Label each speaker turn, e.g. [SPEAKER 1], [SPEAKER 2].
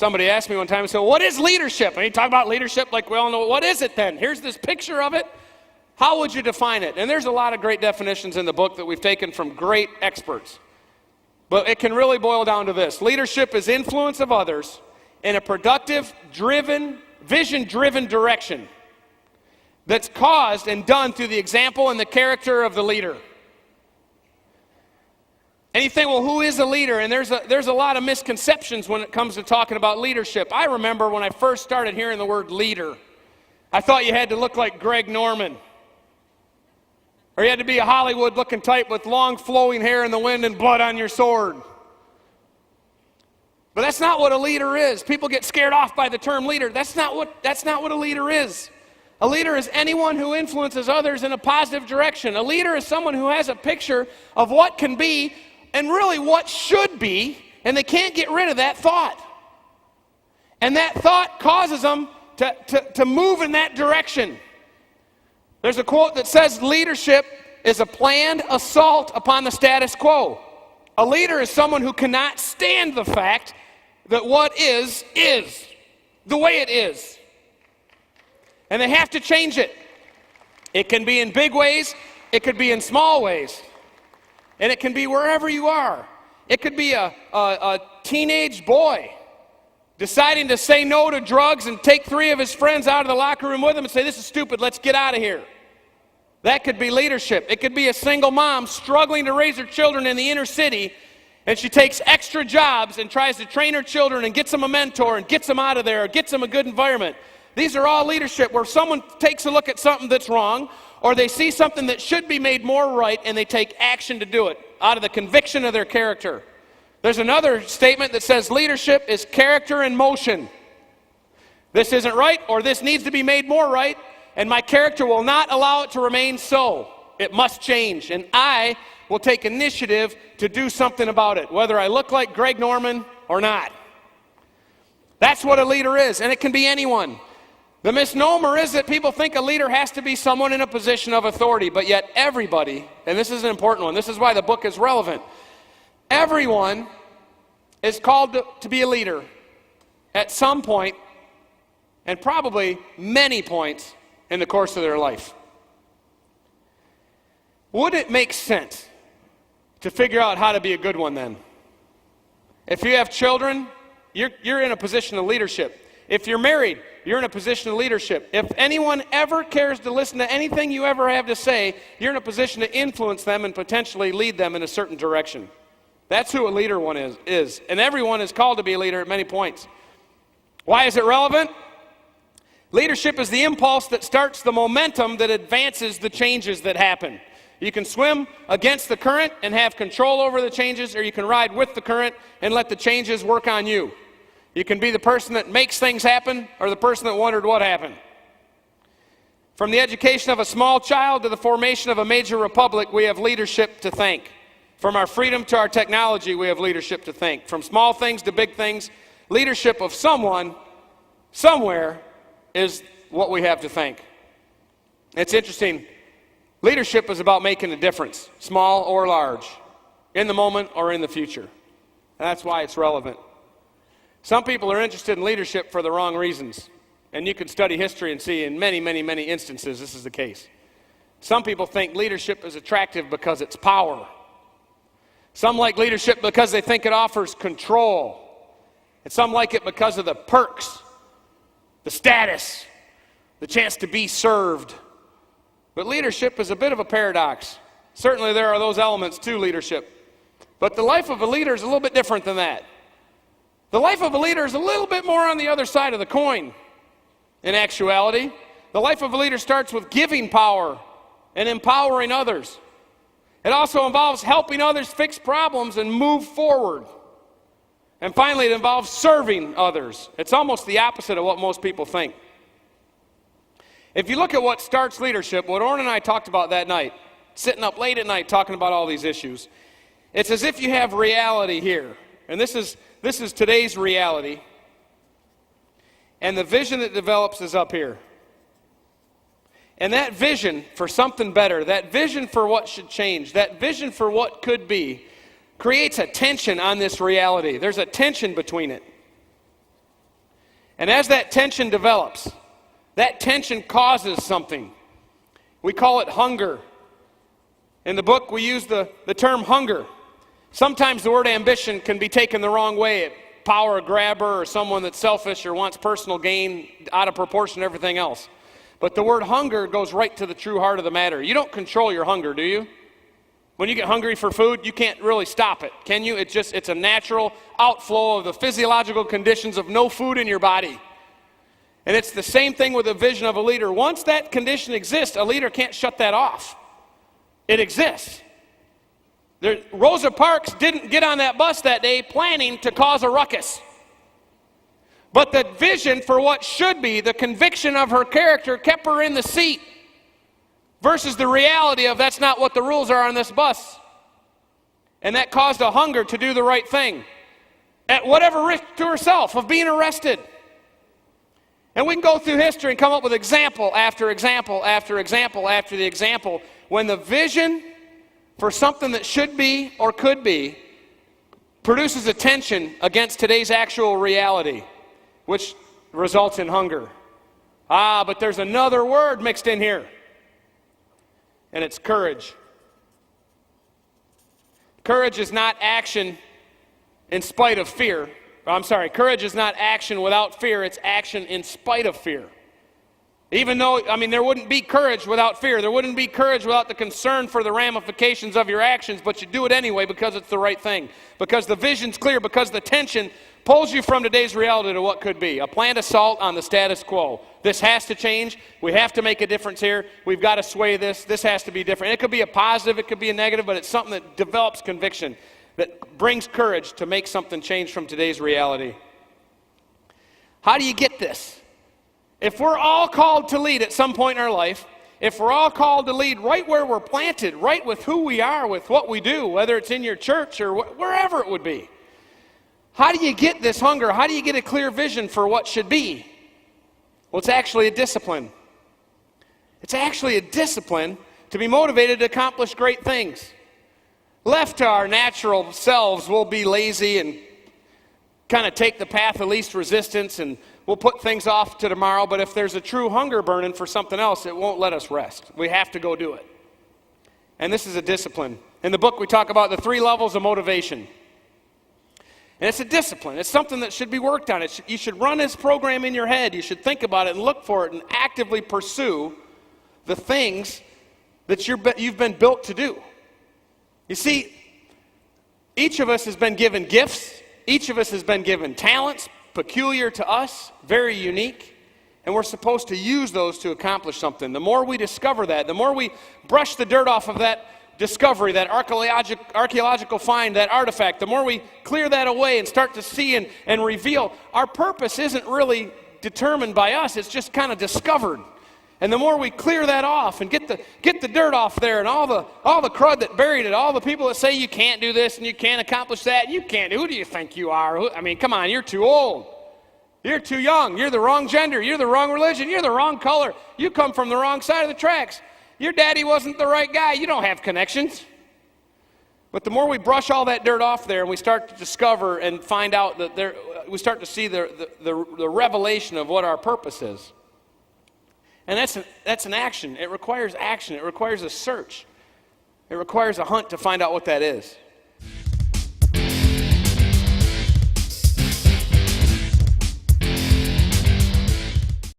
[SPEAKER 1] Somebody asked me one time, so what is leadership? And you talk about leadership like we all know. What is it then? Here's this picture of it. How would you define it? And there's a lot of great definitions in the book that we've taken from great experts. But it can really boil down to this. Leadership is influence of others in a productive, vision-driven direction that's caused and done through the example and the character of the leader. And you think, well, who is a leader? And there's a lot of misconceptions when it comes to talking about leadership. I remember when I first started hearing the word leader, I thought you had to look like Greg Norman. Or you had to be a Hollywood-looking type with long flowing hair in the wind and blood on your sword. But that's not what a leader is. People get scared off by the term leader. That's not what a leader is. A leader is anyone who influences others in a positive direction. A leader is someone who has a picture of what can be and really what should be, and they can't get rid of that thought. And that thought causes them to move in that direction. There's a quote that says, leadership is a planned assault upon the status quo. A leader is someone who cannot stand the fact that what is the way it is. And they have to change it. It can be in big ways, it could be in small ways, and it can be wherever you are. It could be a teenage boy deciding to say no to drugs and take 3 of his friends out of the locker room with him and say, this is stupid, let's get out of here. That could be leadership. It could be a single mom struggling to raise her children in the inner city, and she takes extra jobs and tries to train her children and gets them a mentor and gets them out of there or gets them a good environment. These are all leadership where someone takes a look at something that's wrong, or they see something that should be made more right, and they take action to do it out of the conviction of their character. There's another statement that says leadership is character in motion. This isn't right, or this needs to be made more right, and my character will not allow it to remain so. It must change, and I will take initiative to do something about it, whether I look like Greg Norman or not. That's what a leader is, and it can be anyone. The misnomer is that people think a leader has to be someone in a position of authority, but yet everybody, and this is an important one, this is why the book is relevant, everyone is called to be a leader at some point, and probably many points in the course of their life. Would it make sense to figure out how to be a good one then? If you have children, you're in a position of leadership. If you're married, you're in a position of leadership. If anyone ever cares to listen to anything you ever have to say, you're in a position to influence them and potentially lead them in a certain direction. That's who a leader one is. And everyone is called to be a leader at many points. Why is it relevant? Leadership is the impulse that starts the momentum that advances the changes that happen. You can swim against the current and have control over the changes, or you can ride with the current and let the changes work on you. You can be the person that makes things happen or the person that wondered what happened. From the education of a small child to the formation of a major republic, we have leadership to thank. From our freedom to our technology, we have leadership to thank. From small things to big things, leadership of someone, somewhere, is what we have to thank. It's interesting. Leadership is about making a difference, small or large, in the moment or in the future. And that's why it's relevant. Some people are interested in leadership for the wrong reasons. And you can study history and see in many, many, many instances this is the case. Some people think leadership is attractive because it's power. Some like leadership because they think it offers control. And some like it because of the perks, the status, the chance to be served. But leadership is a bit of a paradox. Certainly there are those elements to leadership. But the life of a leader is a little bit different than that. The life of a leader is a little bit more on the other side of the coin. In actuality, the life of a leader starts with giving power and empowering others. It also involves helping others fix problems and move forward. And finally, it involves serving others. It's almost the opposite of what most people think. If you look at what starts leadership, what Orrin and I talked about that night, sitting up late at night talking about all these issues, it's as if you have reality here. And this is today's reality. And the vision that develops is up here. And that vision for something better, that vision for what should change, that vision for what could be, creates a tension on this reality. There's a tension between it. And as that tension develops, that tension causes something. We call it hunger. In the book, we use the term hunger. Sometimes the word ambition can be taken the wrong way. Power grabber or someone that's selfish or wants personal gain out of proportion to everything else. But the word hunger goes right to the true heart of the matter. You don't control your hunger, do you? When you get hungry for food, you can't really stop it, can you? It's a natural outflow of the physiological conditions of no food in your body. And it's the same thing with the vision of a leader. Once that condition exists, a leader can't shut that off. It exists. Rosa Parks didn't get on that bus that day planning to cause a ruckus. But the vision for what should be, the conviction of her character, kept her in the seat versus the reality of that's not what the rules are on this bus. And that caused a hunger to do the right thing at whatever risk to herself of being arrested. And we can go through history and come up with example after example after example after the example when the vision for something that should be or could be produces a tension against today's actual reality, which results in hunger. But there's another word mixed in here, and it's courage. Courage is not action in spite of fear. Courage is not action without fear, it's action in spite of fear. Even though, there wouldn't be courage without fear. There wouldn't be courage without the concern for the ramifications of your actions, but you do it anyway because it's the right thing. Because the vision's clear, because the tension pulls you from today's reality to what could be. A planned assault on the status quo. This has to change. We have to make a difference here. We've got to sway this. This has to be different. It could be a positive, it could be a negative, but it's something that develops conviction, that brings courage to make something change from today's reality. How do you get this? If we're all called to lead at some point in our life, if we're all called to lead right where we're planted, right with who we are, with what we do, whether it's in your church or wherever it would be, how do you get this hunger? How do you get a clear vision for what should be? Well, it's actually a discipline. It's actually a discipline to be motivated to accomplish great things. Left to our natural selves, we'll be lazy and kind of take the path of least resistance, and we'll put things off to tomorrow. But if there's a true hunger burning for something else, it won't let us rest. We have to go do it. And this is a discipline. In the book, we talk about the 3 levels of motivation. And it's a discipline. It's something that should be worked on. You should run this program in your head. You should think about it and look for it and actively pursue the things that you've been built to do. You see, each of us has been given gifts. Each of us has been given talents, peculiar to us, very unique, and we're supposed to use those to accomplish something. The more we discover that, the more we brush the dirt off of that discovery, that archaeological find, that artifact, the more we clear that away and start to see and reveal, our purpose isn't really determined by us, it's just kind of discovered. And the more we clear that off and get the dirt off there and all the crud that buried it, all the people that say you can't do this and you can't accomplish that, and you can't, who do you think you are? Come on, you're too old. You're too young. You're the wrong gender. You're the wrong religion. You're the wrong color. You come from the wrong side of the tracks. Your daddy wasn't the right guy. You don't have connections. But the more we brush all that dirt off there and we start to discover and find out that we start to see the revelation of what our purpose is. And that's an action. It requires action. It requires a search. It requires a hunt to find out what that is.